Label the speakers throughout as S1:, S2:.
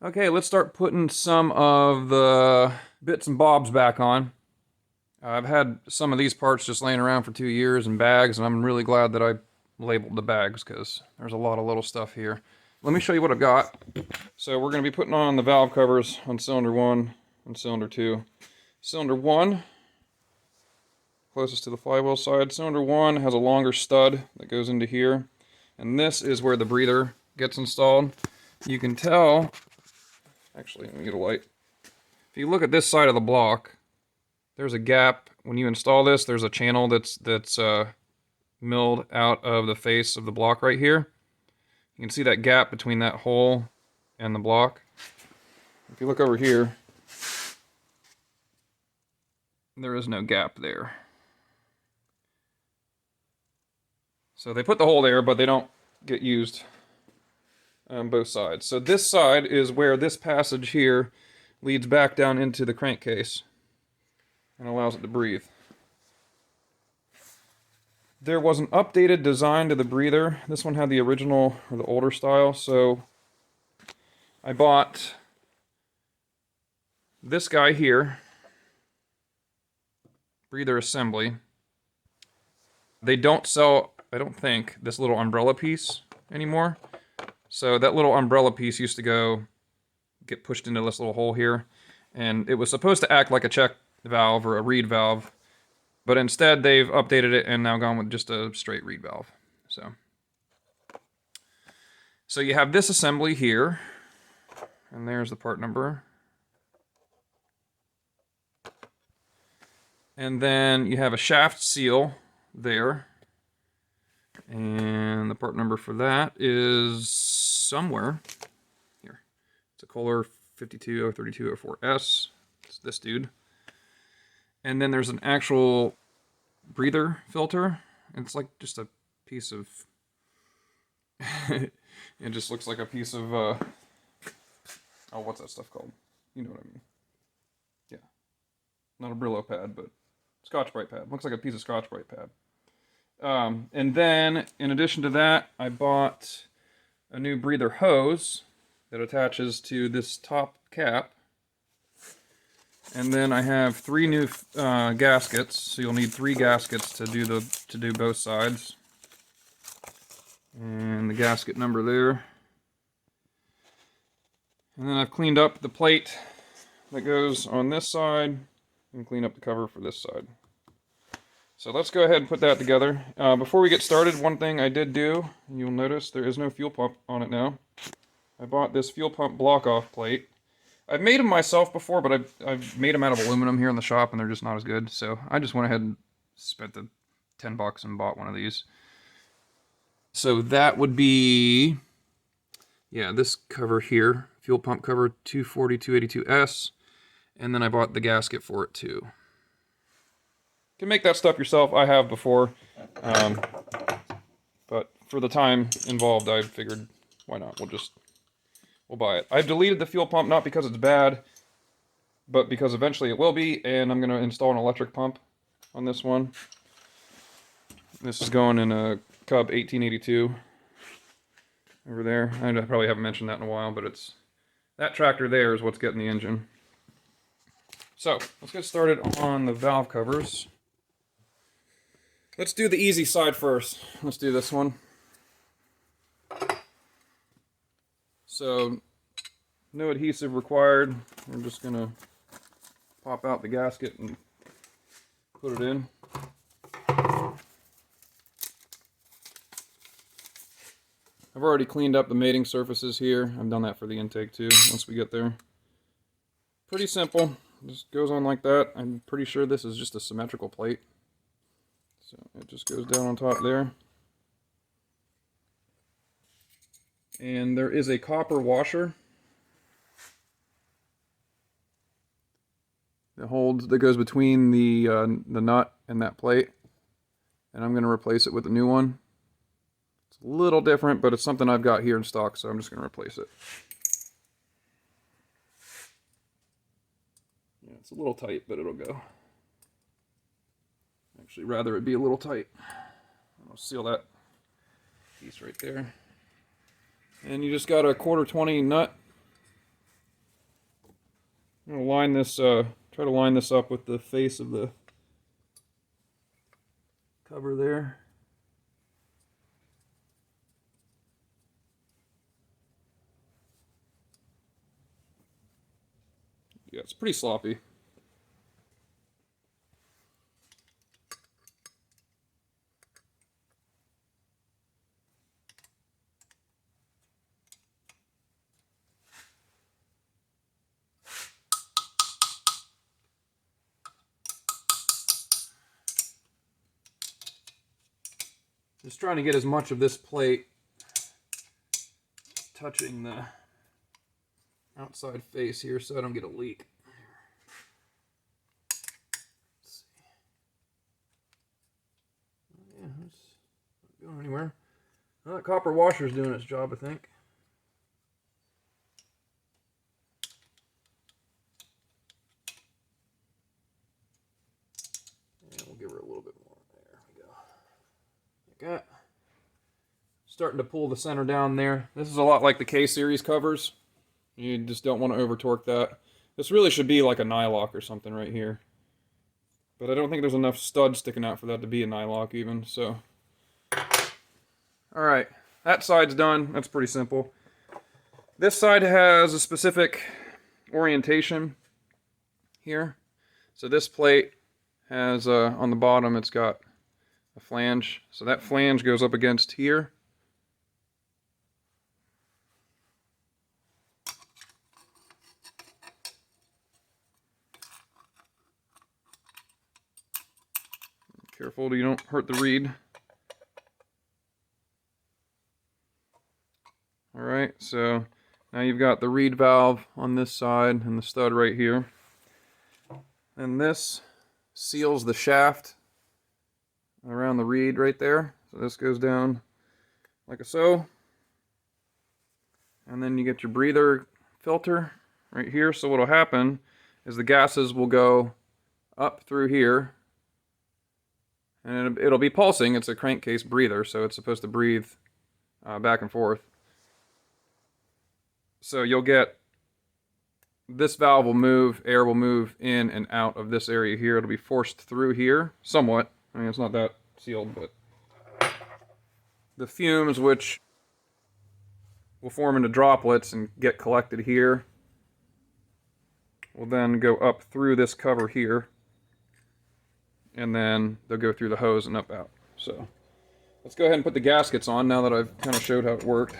S1: Okay, let's start putting some of the bits and bobs back on. I've had some of these parts just laying around for 2 years in bags, and I'm really glad that I labeled the bags because there's a lot of little stuff here. Let me show you what I've got. So we're going to be putting on the valve covers on cylinder 1 and cylinder 2. Cylinder 1, closest to the flywheel side. Cylinder 1 has a longer stud that goes into here, and this is where the breather gets installed. You can tell, actually, let me get a light. If you look at this side of the block, there's a gap. When you install this, there's a channel that's milled out of the face of the block right here. You can see that gap between that hole and the block. If you look over here, there is no gap there. So they put the hole there, but they don't get used on both sides. So this side is where this passage here leads back down into the crankcase and allows it to breathe. There was an updated design to the breather. This one had the original, or the older style, so I bought this guy here, breather assembly. They don't sell, I don't think, this little umbrella piece anymore. So that little umbrella piece used to get pushed into this little hole here, and it was supposed to act like a check valve or a reed valve, but instead they've updated it and now gone with just a straight reed valve. So you have this assembly here, and there's the part number. And then you have a shaft seal there, and the part number for that is somewhere here. It's a Kohler 5203204S. It's this dude. And then there's an actual breather filter. It's like just a piece of... it just looks like a piece of... oh, what's that stuff called? You know what I mean. Yeah. Not a Brillo pad, but Scotch-Brite pad. Looks like a piece of Scotch-Brite pad. And then, in addition to that, I bought a new breather hose that attaches to this top cap. And then I have 3 new gaskets, so you'll need 3 gaskets to do both sides. And the gasket number there. And then I've cleaned up the plate that goes on this side and clean up the cover for this side. So let's go ahead and put that together. Before we get started, one thing I did do, you'll notice there is no fuel pump on it now. I bought this fuel pump block-off plate. I've made them myself before, but I've made them out of aluminum here in the shop, and they're just not as good. So I just went ahead and spent the $10 and bought one of these. So that would be, yeah, this cover here, fuel pump cover 240-282S, and then I bought the gasket for it too. You can make that stuff yourself. I have before, but for the time involved, I figured, why not? We'll buy it. I've deleted the fuel pump, not because it's bad, but because eventually it will be, and I'm going to install an electric pump on this one. This is going in a Cub 1882 over there. I probably haven't mentioned that in a while, but that tractor there is what's getting the engine. So, let's get started on the valve covers. Let's do the easy side first. Let's do this one. So, no adhesive required. We're just going to pop out the gasket and put it in. I've already cleaned up the mating surfaces here. I've done that for the intake too, once we get there. Pretty simple. Just goes on like that. I'm pretty sure this is just a symmetrical plate. So it just goes down on top there. And there is a copper washer that goes between the nut and that plate, and I'm going to replace it with a new one. It's a little different, but it's something I've got here in stock, so I'm just going to replace it. Yeah, it's a little tight, but it'll go. Actually, rather it be a little tight. I'll seal that piece right there. And you just got a 1/4 20 nut I'm gonna line this, try to line this up with the face of the cover there. Yeah, it's pretty sloppy. Just trying to get as much of this plate touching the outside face here so I don't get a leak. Let's see. Yeah, it's not going anywhere. Well, that copper washer's doing its job, I think. And we'll give her a little bit more. There we go. Like that. Starting to pull the center down there. This is a lot like the K-series covers. You just don't want to over torque that. This really should be like a nylock or something right here. But I don't think there's enough studs sticking out for that to be a nylock even, so. Alright, that side's done. That's pretty simple. This side has a specific orientation here. So this plate has, on the bottom, it's got a flange. So that flange goes up against here. Careful you don't hurt the reed. Alright, so now you've got the reed valve on this side and the stud right here. And this seals the shaft around the reed right there. So this goes down like so. And then you get your breather filter right here. So what'll happen is the gases will go up through here. And it'll be pulsing. It's a crankcase breather, so it's supposed to breathe back and forth. So you'll get, this valve will move, air will move in and out of this area here. It'll be forced through here, somewhat. I mean, it's not that sealed, but the fumes, which will form into droplets and get collected here, will then go up through this cover here. And then they'll go through the hose and up out. So let's go ahead and put the gaskets on now that I've kind of showed how it worked.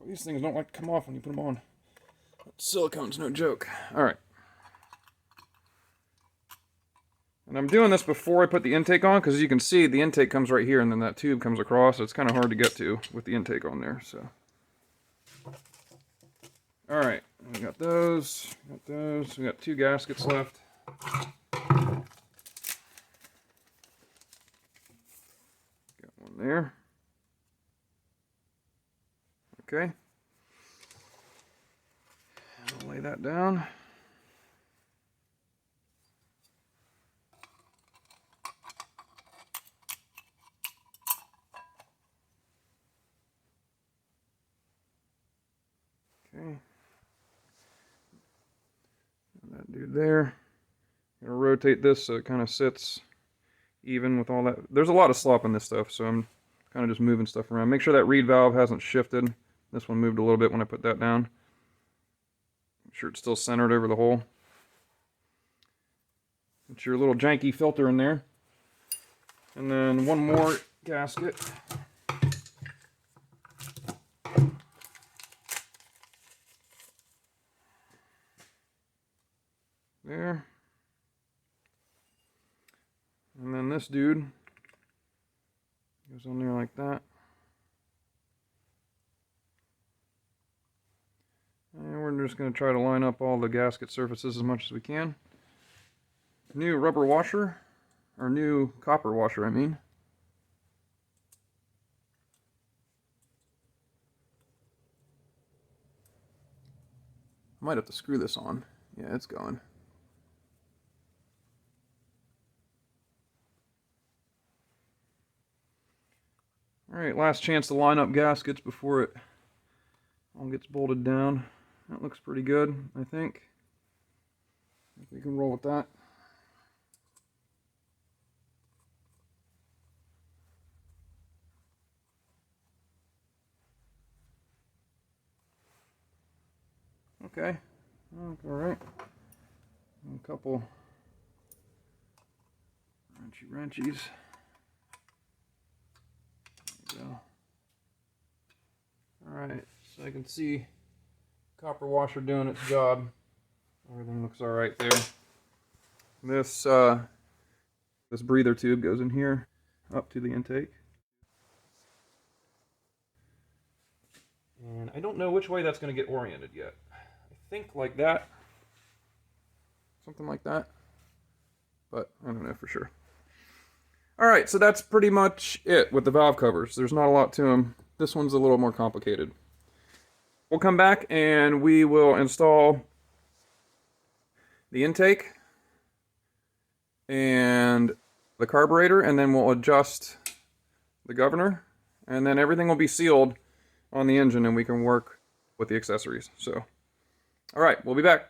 S1: Well, these things don't like to come off when you put them on. Silicone's no joke. Alright. And I'm doing this before I put the intake on, because as you can see, the intake comes right here, and then that tube comes across, so it's kind of hard to get to with the intake on there, so. Alright, we got those, we got 2 gaskets left. Got one there. Okay. I'll lay that down. Okay. That dude there. I'm gonna rotate this so it kind of sits even with all that. There's a lot of slop in this stuff, so I'm kind of just moving stuff around. Make sure that reed valve hasn't shifted. This one moved a little bit when I put that down. Make sure it's still centered over the hole. Put your little janky filter in there. And then one more gasket. There. And then this dude goes on there like that. And we're just going to try to line up all the gasket surfaces as much as we can. New rubber washer, or new copper washer, I mean. I might have to screw this on. Yeah, it's going. Alright, last chance to line up gaskets before it all gets bolted down. That looks pretty good, I think. We can roll with that. Okay, alright. A couple wrenchies. There we go. Alright, so I can see copper washer doing its job. Everything looks alright there. This breather tube goes in here up to the intake. And I don't know which way that's going to get oriented yet. I think like that. Something like that. But I don't know for sure. Alright, so that's pretty much it with the valve covers. There's not a lot to them. This one's a little more complicated. We'll come back and we will install the intake and the carburetor, and then we'll adjust the governor, and then everything will be sealed on the engine and we can work with the accessories. So, alright, we'll be back.